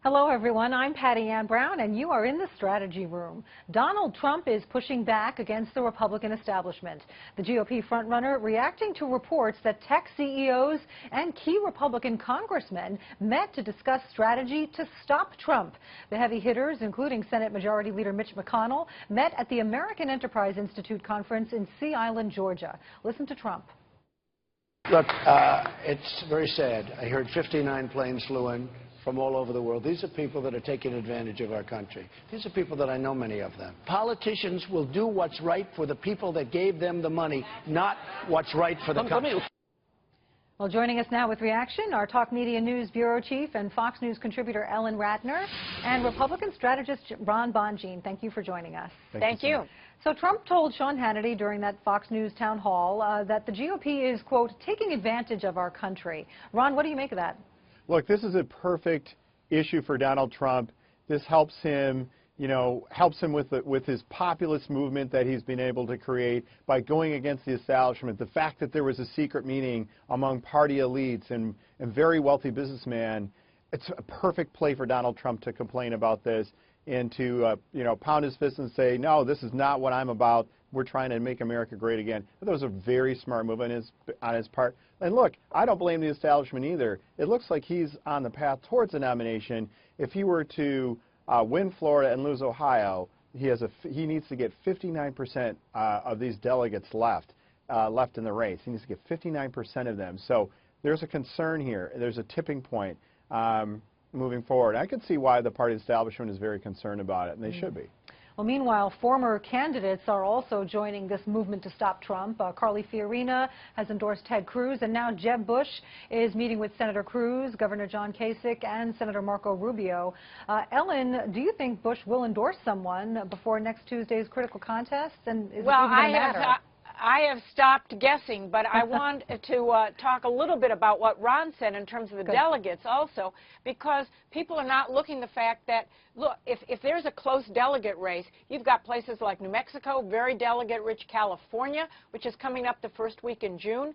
Hello, everyone. I'm Patty Ann Brown, and you are in the strategy room. Donald Trump is pushing back against the Republican establishment. The GOP frontrunner reacting to reports that tech CEOs and key Republican congressmen met to discuss strategy to stop Trump. The heavy hitters, including Senate Majority Leader Mitch McConnell, met at the American Enterprise Institute conference in Sea Island, Georgia. Listen to Trump. Look, it's very sad. I heard 59 planes flew in from all over the world. These are people that are taking advantage of our country. These are people that I know, many of them. Politicians will do what's right for the people that gave them the money, not what's right for the country. Well, joining us now with reaction, our Talk Media News Bureau Chief and Fox News contributor Ellen Ratner and Republican strategist Ron Bonjean. Thank you for joining us. Thank you. So Trump told Sean Hannity during that Fox News town hall that the GOP is, quote, taking advantage of our country. Ron, what do you make of that? Look, this is a perfect issue for Donald Trump. This helps him, with his populist movement that he's been able to create by going against the establishment. The fact that there was a secret meeting among party elites and very wealthy businessmen, it's a perfect play for Donald Trump to complain about this and to, pound his fist and say, no, this is not what I'm about. We're trying to make America great again. That was a very smart move on his part. And look, I don't blame the establishment either. It looks like he's on the path towards the nomination. If he were to win Florida and lose Ohio, he needs to get 59% of these delegates left in the race. He needs to get 59% of them. So there's a concern here. There's a tipping point moving forward. I can see why the party establishment is very concerned about it, and they should be. Well, meanwhile, former candidates are also joining this movement to stop Trump. Carly Fiorina has endorsed Ted Cruz, and now Jeb Bush is meeting with Senator Cruz, Governor John Kasich, and Senator Marco Rubio. Ellen, do you think Bush will endorse someone before next Tuesday's critical contest? And is it even going to matter? I have stopped guessing, but I want to talk a little bit about what Ron said in terms of the delegates also, because people are not looking the fact that, look, if there's a close delegate race, you've got places like New Mexico, very delegate-rich California, which is coming up the first week in June.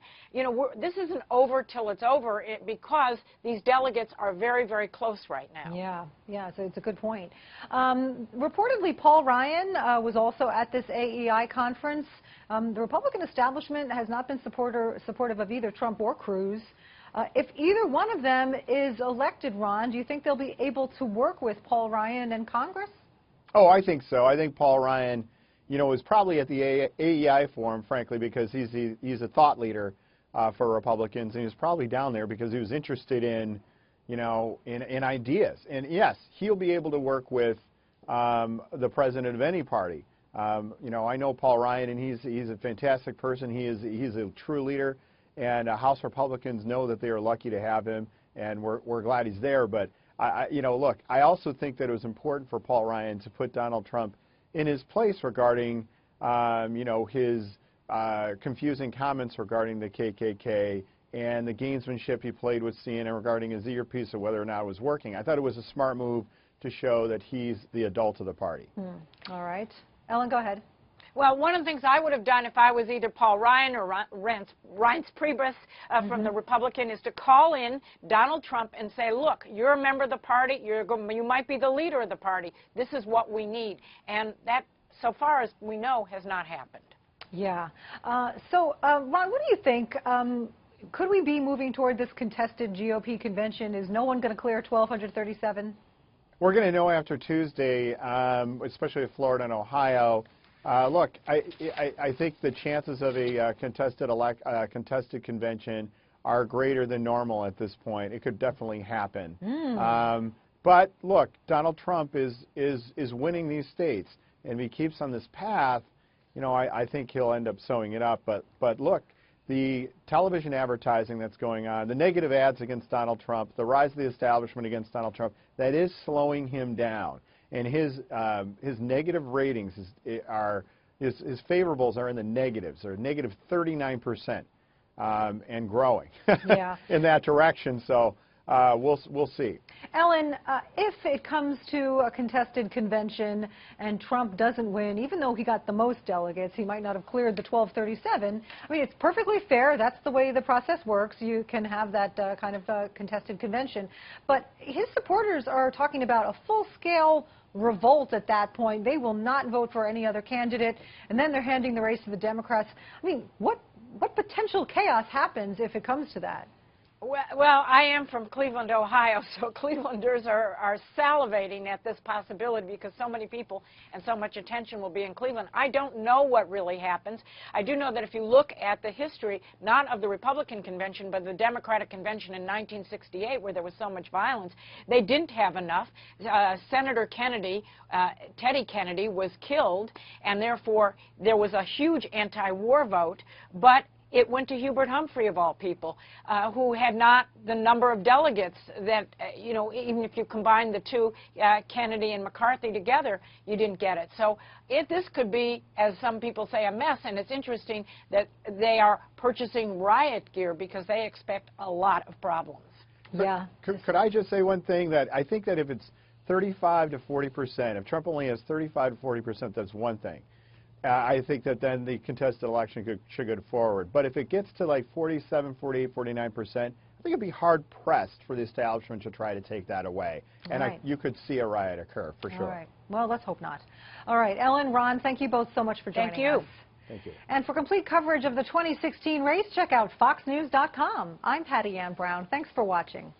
This isn't over till it's over because these delegates are very, very close right now. Yeah, so it's a good point. Reportedly, Paul Ryan was also at this AEI conference. The Republican establishment has not been supportive of either Trump or Cruz. If either one of them is elected, Ron, do you think they'll be able to work with Paul Ryan and Congress? Oh, I think so. I think Paul Ryan, is probably at the AEI forum, frankly, because he's a thought leader for Republicans, and he's probably down there because he was interested in ideas. And yes, he'll be able to work with the president of any party. I know Paul Ryan, and he's a fantastic person. He's a true leader, and House Republicans know that they are lucky to have him, and we're glad he's there. But look, I also think that it was important for Paul Ryan to put Donald Trump in his place regarding, his confusing comments regarding the KKK and the gamesmanship he played with CNN regarding his earpiece of whether or not it was working. I thought it was a smart move to show that he's the adult of the party. All right. Ellen, go ahead. Well, one of the things I would have done if I was either Paul Ryan or Reince Priebus from the Republican is to call in Donald Trump and say, look, you're a member of the party. You might be the leader of the party. This is what we need. And that, so far as we know, has not happened. Yeah. Ron, what do you think? Could we be moving toward this contested GOP convention? Is no one going to clear 1,237? We're going to know after Tuesday, especially with Florida and Ohio. Look, I think the chances of a contested convention are greater than normal at this point. It could definitely happen. But look, Donald Trump is winning these states, and if he keeps on this path, I think he'll end up sewing it up. But look, the television advertising that's going on, the negative ads against Donald Trump, the rise of the establishment against Donald Trump, that is slowing him down. And his negative ratings, his favorables are in the negatives. They're negative 39% and growing in that direction. So we'll see. Ellen, if it comes to a contested convention and Trump doesn't win, even though he got the most delegates, he might not have cleared the 1237. I mean, it's perfectly fair. That's the way the process works. You can have that kind of contested convention. But his supporters are talking about a full-scale revolt at that point. They will not vote for any other candidate, and then they're handing the race to the Democrats. I mean, what potential chaos happens if it comes to that? Well, I am from Cleveland, Ohio, so Clevelanders are salivating at this possibility because so many people and so much attention will be in Cleveland. I don't know what really happens. I do know that if you look at the history, not of the Republican convention, but the Democratic convention in 1968, where there was so much violence, they didn't have enough. Senator Kennedy, Teddy Kennedy, was killed, and therefore there was a huge anti-war vote, but it went to Hubert Humphrey, of all people, who had not the number of delegates that, you know, even if you combine the two, Kennedy and McCarthy together, you didn't get it. So this could be, as some people say, a mess, and it's interesting that they are purchasing riot gear because they expect a lot of problems. Yeah. Could I just say one thing? That I think that if it's 35 to 40%, if Trump only has 35 to 40%, that's one thing. I think that then the contested election should go forward. But if it gets to like 47, 48, 49%, I think it'd be hard-pressed for the establishment to try to take that away. And you could see a riot occur, for sure. All right. Well, let's hope not. All right. Ellen, Ron, thank you both so much for joining us. Thank you. And for complete coverage of the 2016 race, check out foxnews.com. I'm Patty Ann Brown. Thanks for watching.